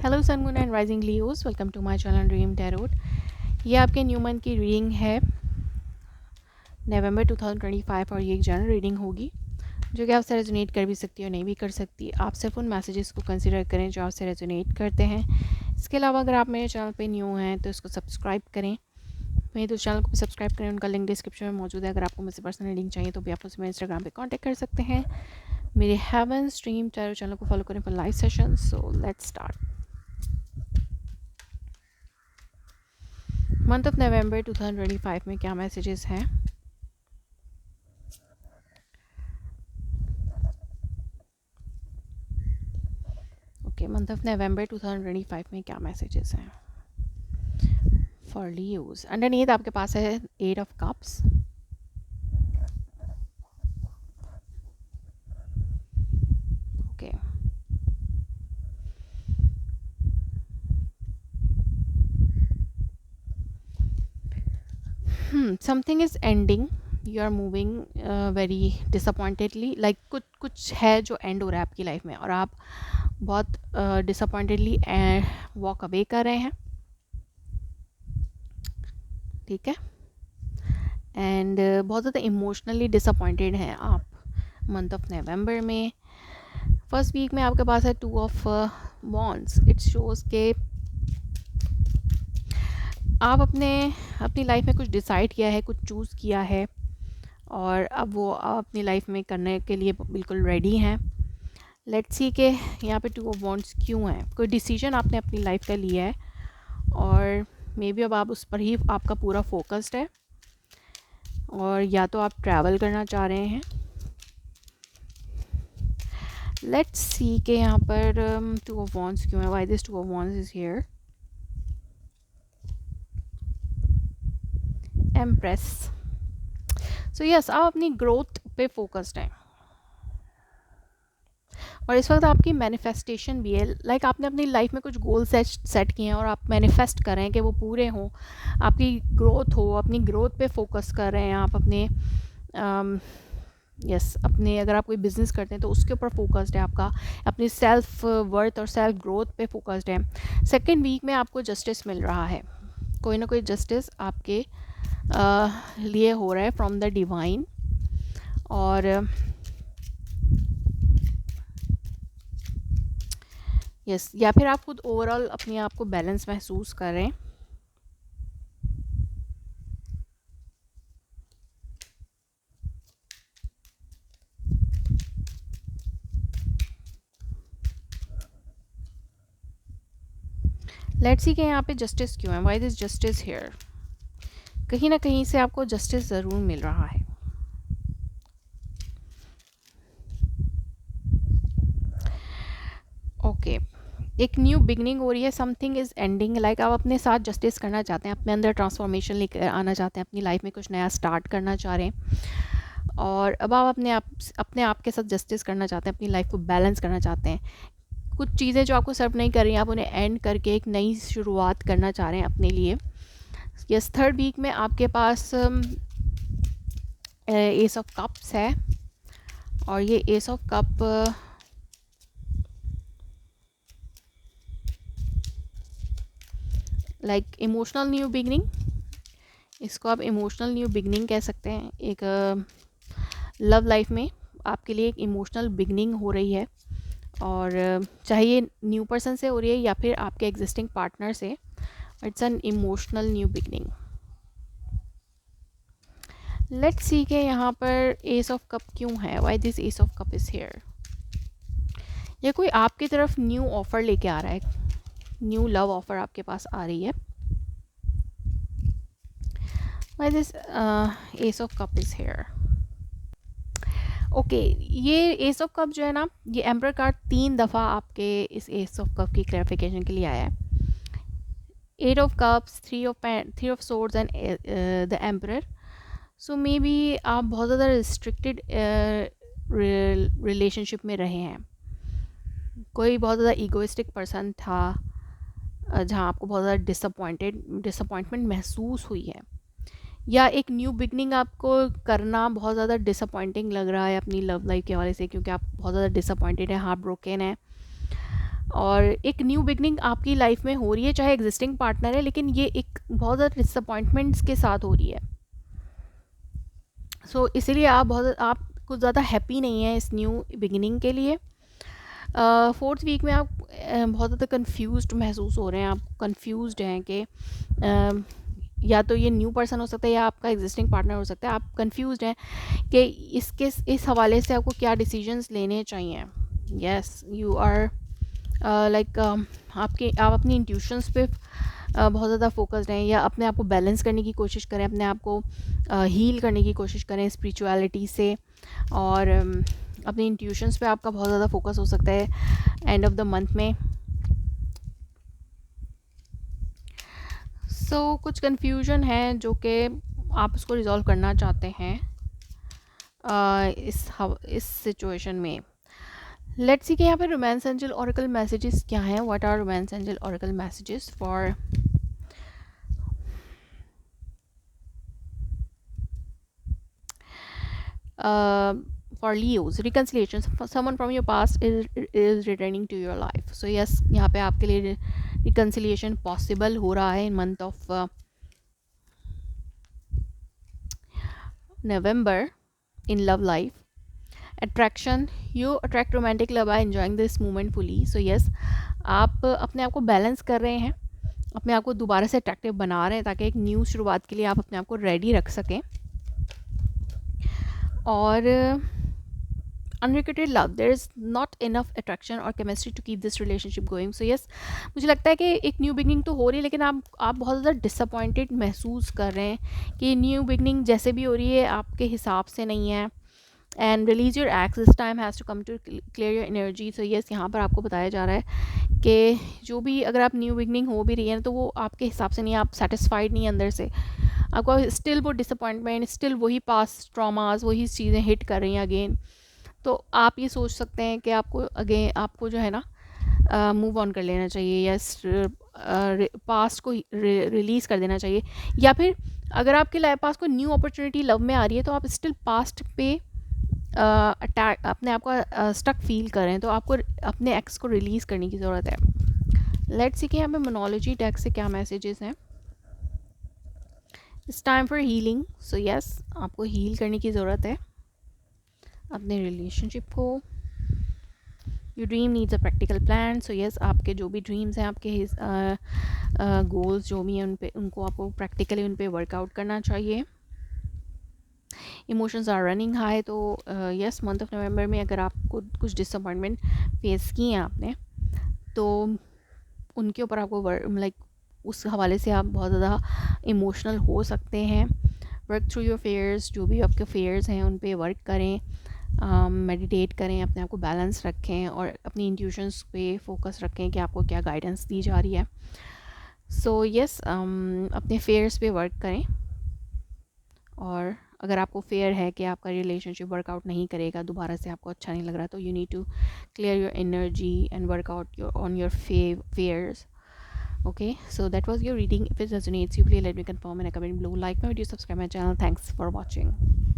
Hello sun moon and rising Leos, welcome to my channel dream tarot. ये आपके new month की reading है नवंबर 2025 और ये एक जनरल रीडिंग होगी जो कि आपसे रेजोनेट कर भी सकती है और नहीं भी कर सकती। आप सिर्फ उन मैसेजेस को कंसिडर करें जो आपसे रेजोनेट करते हैं। इसके अलावा अगर आप मेरे चैनल पे न्यू हैं तो इसको सब्सक्राइब करें, मेरे तो चैनल को भी सब्सक्राइब करें। उनका लिंक डिस्क्रिप्शन में मौजूद है। अगर आपको मुझसे पर्सनल रीडिंग चाहिए तो भी आप मुझसे मेरे इंस्टाग्राम पे कांटेक्ट कर सकते हैं। मेरे हेवंस ड्रीम टैरो चैनल को फॉलो करें for live session. So let's start. Month of नवंबर 2025 में क्या मैसेजेस हैं? ओके, मंथ ऑफ नवंबर 2025 में क्या मैसेजेस हैं फॉर लियोस? अंडरनीथ आपके पास है 8 of cups, okay. Something is ending, you are moving very disappointedly, like कुछ है जो एंड हो रहा है आपकी लाइफ में और आप बहुत डिसअपॉइंटेडली वॉक अवे कर रहे हैं, ठीक है। एंड बहुत ज़्यादा इमोशनली डिसअपॉइंटेड हैं आप मंथ ऑफ नवंबर में। फर्स्ट वीक में आपके पास है 2 ऑफ वॉन्ड्स। इट शोज़ के आप अपनी लाइफ में कुछ डिसाइड किया है, कुछ चूज़ किया है और अब वो आप अपनी लाइफ में करने के लिए बिल्कुल रेडी हैं। लेट्स सी के यहाँ पे 2 ऑफ वॉन्ड्स क्यों हैं। कोई डिसीजन आपने अपनी लाइफ का लिया है और मे बी अब आप उस पर ही आपका पूरा फोकस्ड है, और या तो आप ट्रैवल करना चाह रहे हैं। लेट्स सी के यहाँ पर 2 ऑफ वॉन्ड्स क्यों है, why this 2 of wands is here. Empress. So yes, आप अपनी ग्रोथ पे फोकस्ड हैं और इस वक्त आपकी मैनिफेस्टेशन भी है। लाइक आपने अपनी लाइफ में कुछ गोल सेट किए हैं और आप मैनिफेस्ट कर रहे हैं कि वो पूरे हों, आपकी ग्रोथ हो। अपनी ग्रोथ पे फोकस कर रहे हैं आप अपने अपने, अगर आप कोई बिज़नेस करते हैं तो उसके ऊपर फोकस्ड है आपका, अपनी सेल्फ वर्थ और सेल्फ ग्रोथ पे फोकस्ड है। सेकेंड वीक में आपको जस्टिस मिल रहा है, कोई ना कोई जस्टिस आपके लिए हो रहा है फ्रॉम द डिवाइन। और यस, या फिर आप खुद ओवरऑल अपने आप को बैलेंस महसूस कर रहे हैं। लेट्स सी के यहाँ पे जस्टिस क्यों है, व्हाई दिस जस्टिस हियर। कहीं ना कहीं से आपको जस्टिस ज़रूर मिल रहा है। ओके, एक न्यू बिगनिंग हो रही है, समथिंग इज़ एंडिंग। लाइक आप अपने साथ जस्टिस करना चाहते हैं, अपने अंदर ट्रांसफॉर्मेशन लेकर आना चाहते हैं, अपनी लाइफ में कुछ नया स्टार्ट करना चाह रहे हैं और अब आप अपने आप के साथ जस्टिस करना चाहते हैं, अपनी लाइफ को बैलेंस करना चाहते हैं। कुछ चीज़ें जो आपको सर्व नहीं कर रही हैं, आप उन्हें एंड करके एक नई शुरुआत करना चाह रहे हैं अपने लिए। यस, थर्ड वीक में आपके पास एस ऑफ कप्स है और ये S of cup like emotional new beginning, इसको आप इमोशनल न्यू बिगनिंग कह सकते हैं। एक लव लाइफ में आपके लिए एक इमोशनल बिगनिंग हो रही है और चाहे ये न्यू पर्सन से हो रही है या फिर आपके एग्जिस्टिंग पार्टनर से, it's an emotional new beginning. Let's see के यहाँ पर एस ऑफ कप क्यों है, why this S of cup is here. ये कोई आपकी तरफ न्यू ऑफ़र लेके आ रहा है, न्यू लव ऑफ़र आपके पास आ रही है। Why this S of cup is here. Okay, ये एस ऑफ कप जो है ना, ये एम्पर कार्ड 3 दफ़ा आपके इस एस ऑफ कप की क्लैरिफिकेशन के लिए आया है। 8 of cups, 3 of swords and the emperor. So may be आप बहुत ज़्यादा रिस्ट्रिक्टेड रिलेशनशिप में रहे हैं। कोई बहुत ज़्यादा ईगोइस्टिक पर्सन था जहाँ आपको बहुत ज़्यादा डिसअपॉइंटमेंट महसूस हुई है, या एक न्यू बिगनिंग आपको करना बहुत ज़्यादा डिसअपॉइंटिंग लग रहा है अपनी लव लाइफ के हवाले से, क्योंकि आप बहुत ज़्यादा डिसअपॉइंटेड है, हार्ट ब्रोकन है। और एक न्यू बिगनिंग आपकी लाइफ में हो रही है, चाहे एग्जिस्टिंग पार्टनर है, लेकिन ये एक बहुत ज़्यादा डिसअपॉइंटमेंट्स के साथ हो रही है। सो इसीलिए आप कुछ ज़्यादा हैप्पी नहीं है इस न्यू बिगिनिंग के लिए। फोर्थ वीक में आप बहुत ज़्यादा कंफ्यूज्ड महसूस हो रहे हैं, आप कंफ्यूज्ड हैं कि या तो ये न्यू पर्सन हो सकता है या आपका एग्जिस्टिंग पार्टनर हो सकता है। आप कंफ्यूज्ड हैं कि इस हवाले से आपको क्या डिसीजंस लेने चाहिए। यस, यू आर लाइक आप अपनी इंट्यूशंस पे बहुत ज़्यादा फोकस्ड हैं, या अपने आप को बैलेंस करने की कोशिश करें, अपने आप को हील करने की कोशिश करें स्पिरिचुअलिटी से, और अपनी इंट्यूशंस पे आपका बहुत ज़्यादा फोकस हो सकता है एंड ऑफ द मंथ में। सो कुछ कन्फ्यूजन है जो कि आप उसको रिजॉल्व करना चाहते हैं इस सिचुएशन में। लेट्स सी कि यहाँ पे रोमांस एंजल ऑरेकल मैसेजेस क्या हैं। What are romance angel oracle messages for for Leos? Reconciliation, someone from your past is returning to your life. So yes, यहाँ पे आपके लिए reconciliation possible हो रहा है in month of November in love life. Attraction, you attract romantic love by enjoying this moment fully. So yes, आप अपने आप को बैलेंस कर रहे हैं, अपने आप को दोबारा से अट्रैक्टिव बना रहे हैं ताकि एक न्यू शुरुआत के लिए आप अपने आप को रेडी रख सकें। और unrequited love, there is not enough attraction और chemistry to keep this relationship going. So yes, मुझे लगता है कि एक न्यू बिगनिंग तो हो रही है, लेकिन आप बहुत ज़्यादा डिसअपॉइंटेड महसूस कर रहे हैं कि न्यू बिगनिंग जैसे भी हो रही है आपके हिसाब से नहीं है। And release your ex, this time has to come to clear your energy. So yes, यहाँ पर आपको बताया जा रहा है कि जो भी अगर आप न्यू बिगनिंग हो भी रही है तो वो आपके हिसाब से नहीं है, आप सेटिस्फाइड नहीं अंदर से, आपको स्टिल वो डिसअपॉइंटमेंट, स्टिल वही पास्ट ट्रॉमास, वही चीज़ें हिट कर रही हैं अगेन। तो आप ये सोच सकते हैं कि आपको जो है ना मूव ऑन कर लेना चाहिए, या पास्ट को रिलीज़ कर देना चाहिए। या फिर अगर आपके पास कोई न्यू अपॉर्चुनिटी लव में आ रही है तो आप स्टिल पास्ट पे अटैक अपने आप को स्टक फील करें, तो आपको अपने एक्स को रिलीज़ करने की ज़रूरत है। लेट्स सी कि यहाँ पे मोनोलॉजी डेक से क्या मैसेजेस हैं। It's time for healing. So yes, आपको हील करने की ज़रूरत है अपने रिलेशनशिप को। Your dream needs a practical plan. So yes, आपके जो भी ड्रीम्स हैं, आपके गोल्स जो भी हैं, उनको आपको प्रैक्टिकली उन पर वर्कआउट करना चाहिए। Emotions are running high. तो यस, मंथ ऑफ नवंबर में अगर आपको कुछ डिसअपॉइंटमेंट फेस किए हैं आपने, तो उनके ऊपर आपको लाइक उस हवाले से आप बहुत ज़्यादा इमोशनल हो सकते हैं। वर्क थ्रू योर फेयर्स, जो भी आपके फेयर्स हैं उन पे वर्क करें, मेडिटेट करें, अपने आप को बैलेंस रखें और अपनी इंट्यूशंस पे फोकस रखें कि आपको क्या गाइडेंस दी जा रही है। सो यस, अपने फेयर्स पे वर्क करें। और अगर आपको फेयर है कि आपका रिलेशनशिप वर्कआउट नहीं करेगा, दोबारा से आपको अच्छा नहीं लग रहा, तो you need to clear your energy and workout on your fears. Okay, so that was your reading. If it resonates, you please let me confirm in a comment below. Like my video, subscribe my channel. Thanks for watching.